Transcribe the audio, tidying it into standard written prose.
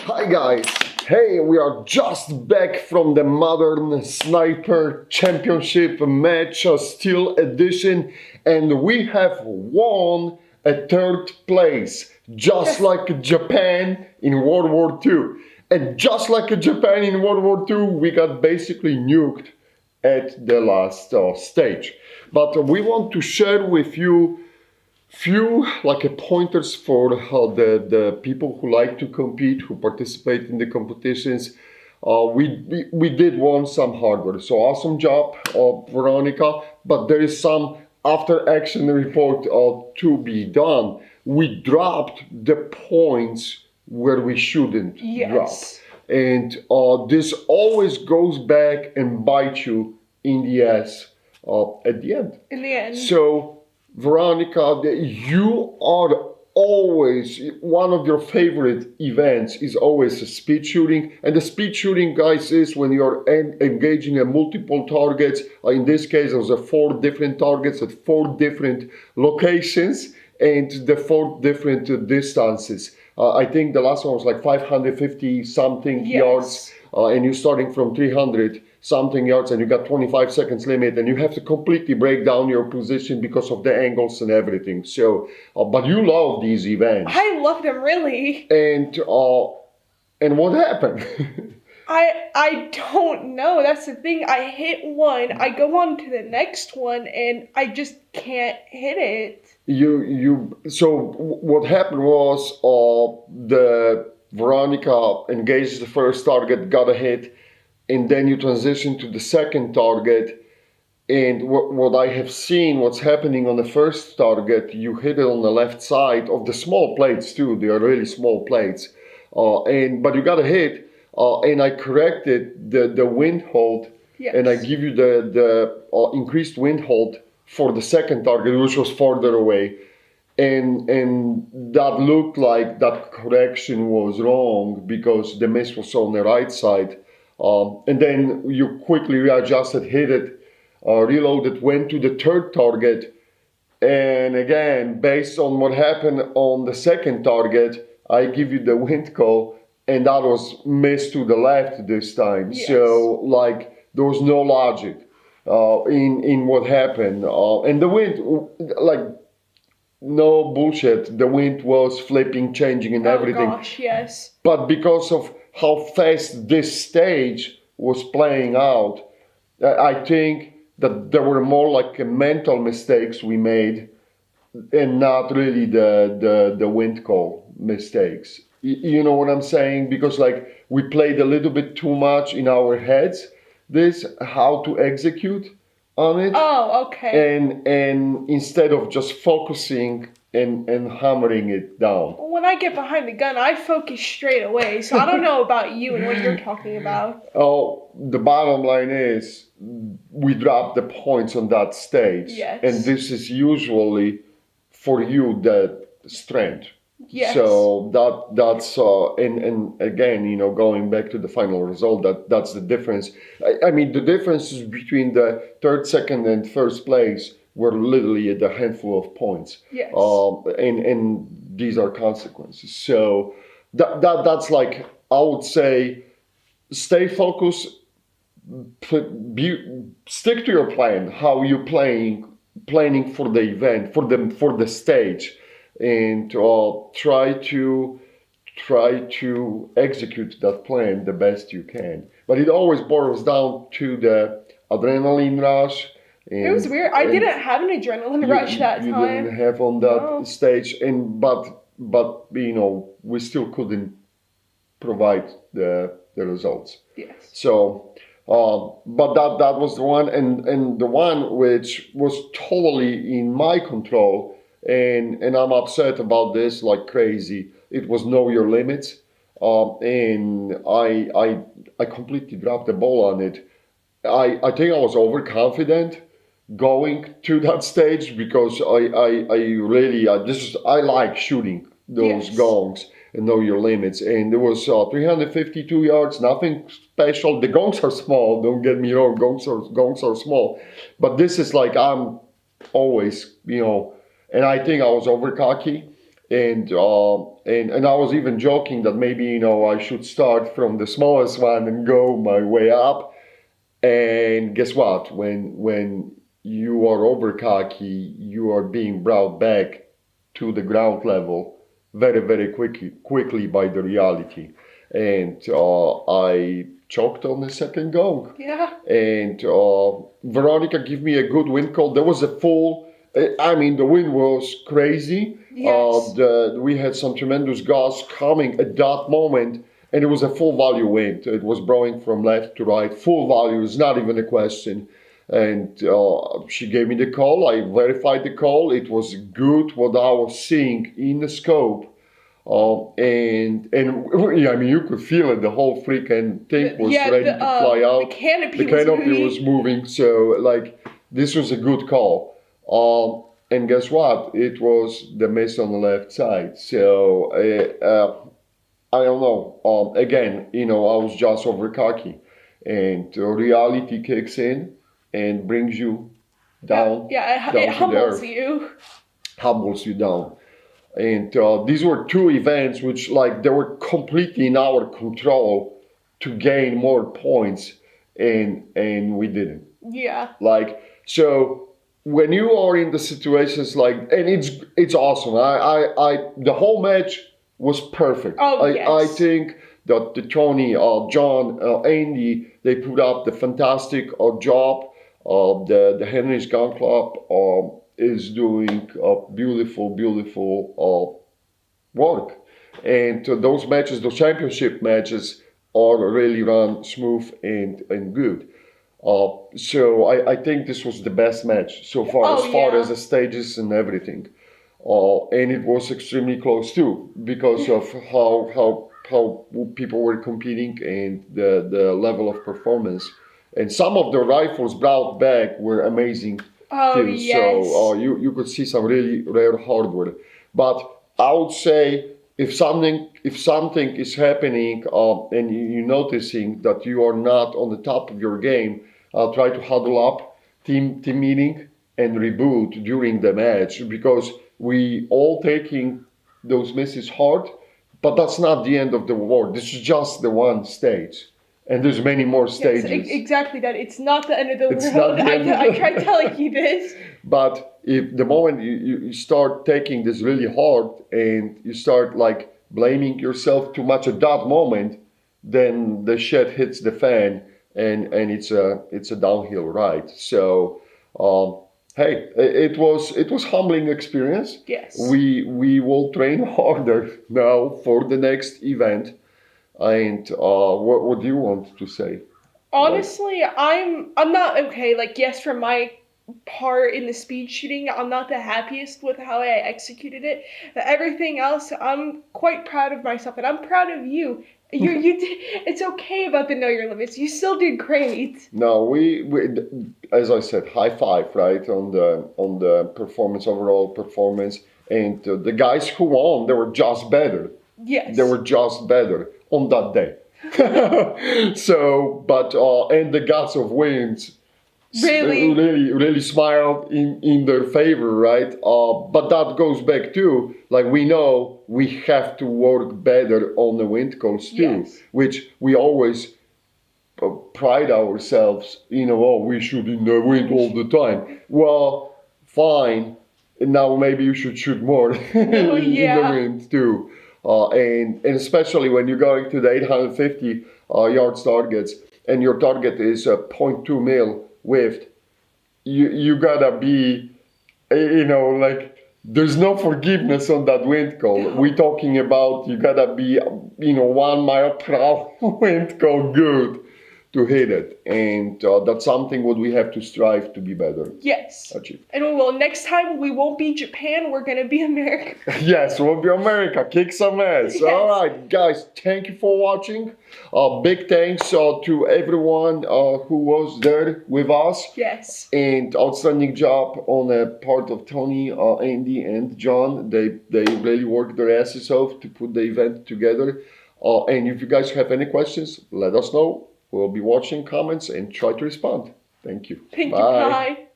Hi guys! Hey, we are just back from the Modern Sniper Championship match, Steel Edition, and we have won a third place, just like Japan in World War II. And just like Japan in World War II, we got basically nuked at the last stage. But we want to share with you few pointers for the people who like to compete, who participate in the competitions. We did want some hardware, so awesome job, Veronica. But there is some after action report to be done. We dropped the points where we shouldn't drop, and this always goes back and bites you in the ass at the end. In the end. So, Veronica, you are always, one of your favorite events is always a speed shooting. And the speed shooting, guys, is when you're engaging in multiple targets. In this case, there was 4 different targets at 4 different locations and the 4 different distances. I think the last one was like 550 something yards, and you're starting from 300 something yards, and you got 25 seconds limit, and you have to completely break down your position because of the angles and everything. So, but you love these events. I love them, really. And what happened? I don't know. That's the thing. I hit one, I go on to the next one, and I just can't hit it. So what happened was the Veronica engaged the first target, got a hit, and then you transition to the second target. And what I have seen, what's happening on the first target, you hit it on the left side of the small plates too. They are really small plates, but you got a hit. And I corrected the wind hold, and I give you the increased wind hold for the second target, which was farther away, and that looked like that correction was wrong because the miss was on the right side, and then you quickly readjusted, hit it, reloaded, went to the third target, and again, based on what happened on the second target, I give you the wind call. And that was missed to the left this time. So, there was no logic in what happened. And the wind, no bullshit, the wind was flipping, changing, and everything. Oh gosh, yes. But because of how fast this stage was playing out, I think that there were more mental mistakes we made, and not really the wind call mistakes. You know what I'm saying? Because we played a little bit too much in our heads, how to execute on it. Oh, okay. And instead of just focusing and hammering it down. When I get behind the gun, I focus straight away. So I don't know about you and what you're talking about. Oh, the bottom line is we dropped the points on that stage. Yes. And this is usually for you the strength. Yes. So that's and again, going back to the final result, that's the difference. I mean, the differences between the third, second, and first place were literally a handful of points. Yes. And these are consequences. So that's I would say, stay focused, stick to your plan. How you planning for the event, for the stage. And try to execute that plan the best you can. But it always boils down to the adrenaline rush. It was weird. I didn't have an adrenaline rush that time. You didn't have on that stage, but we still couldn't provide the results. Yes. So. But that was the one, and the one which was totally in my control. And I'm upset about this like crazy. It was know your limits, and I completely dropped the ball on it. I think I was overconfident going to that stage because I like shooting those gongs and know your limits. And there was 352 yards, nothing special. The gongs are small. Don't get me wrong, gongs are small, but this is I'm always And I think I was over cocky, and I was even joking that maybe I should start from the smallest one and go my way up. And guess what? When you are over cocky, you are being brought back to the ground level very very quickly by the reality. And I choked on the second gong. Yeah. And Veronica gave me a good wind call. There was a full. I mean, the wind was crazy. Yes. We had some tremendous gusts coming at that moment, and it was a full value wind. It was blowing from left to right. Full value is not even a question. And she gave me the call. I verified the call. It was good what I was seeing in the scope. And yeah, I mean, you could feel it. The whole freaking thing was ready to fly out. The canopy, The canopy was moving. So like, this was a good call. And guess what? It was the miss on the left side. So I don't know. Again, I was just over cocky, and reality kicks in and brings you down. Yeah, down it to humbles the earth. you. Humbles you down. And these were two events which, like, they were completely in our control to gain more points, and we didn't. Yeah. Like, so when you are in the situations like, and it's awesome. I the whole match was perfect. Oh, I yes. think that the Tony, John, Andy, they put up the fantastic job. The Henry's Gun Club is doing beautiful work. And those matches, those championship matches, are really run smooth and good. So I think this was the best match so far, Oh, as far yeah. as the stages and everything. And it was extremely close too, because of how people were competing and the level of performance. And some of the rifles brought back were amazing Oh, too. yes. So you could see some really rare hardware. But I would say, if something is happening and you're noticing that you are not on the top of your game, try to huddle up, team meeting, and reboot during the match, because we all taking those misses hard. But that's not the end of the war. This is just the one stage, and there's many more Yes, stages. exactly that. It's not the end of the It's world. not the end of I the- tried telling you this. But if the moment you start taking this really hard and you start like blaming yourself too much at that moment, then the shit hits the fan, and it's a downhill ride. So hey, it was humbling experience. Yes. We will train harder now for the next event. And what do you want to say? Honestly, I'm not okay. Like, yes, for my part in the speed shooting, I'm not the happiest with how I executed it. But everything else, I'm quite proud of myself, and I'm proud of you. You did. It's okay about the know your limits. You still did great. No, we as I said, high five, right, on the performance, overall performance. And the guys who won, they were just better. Yes. They were just better on that day. So, but and the gods of wins really smiled in their favor, right? But that goes back to, like, we know we have to work better on the wind calls too, Yes. which we always pride ourselves, oh, we shoot in the wind all the time. Well, fine. Now maybe you should shoot more in the yeah. wind too. And especially when you're going to the 850 yards targets, and your target is a 0.2 mil width, you gotta be, like, there's no forgiveness on that wind call. No. We're talking about, you gotta be, 1 mile per hour wind call good to hit it. And that's something what we have to strive to be better. Yes. Achieve. And well, next time we won't be Japan. We're gonna be America. Yes, we'll be America. Kick some ass. Yes. All right, guys. Thank you for watching. Big thanks to everyone who was there with us. Yes. And outstanding job on the part of Tony, Andy, and John. They really worked their asses off to put the event together. And if you guys have any questions, let us know. We'll be watching comments and try to respond. Thank you. Thank you. Bye.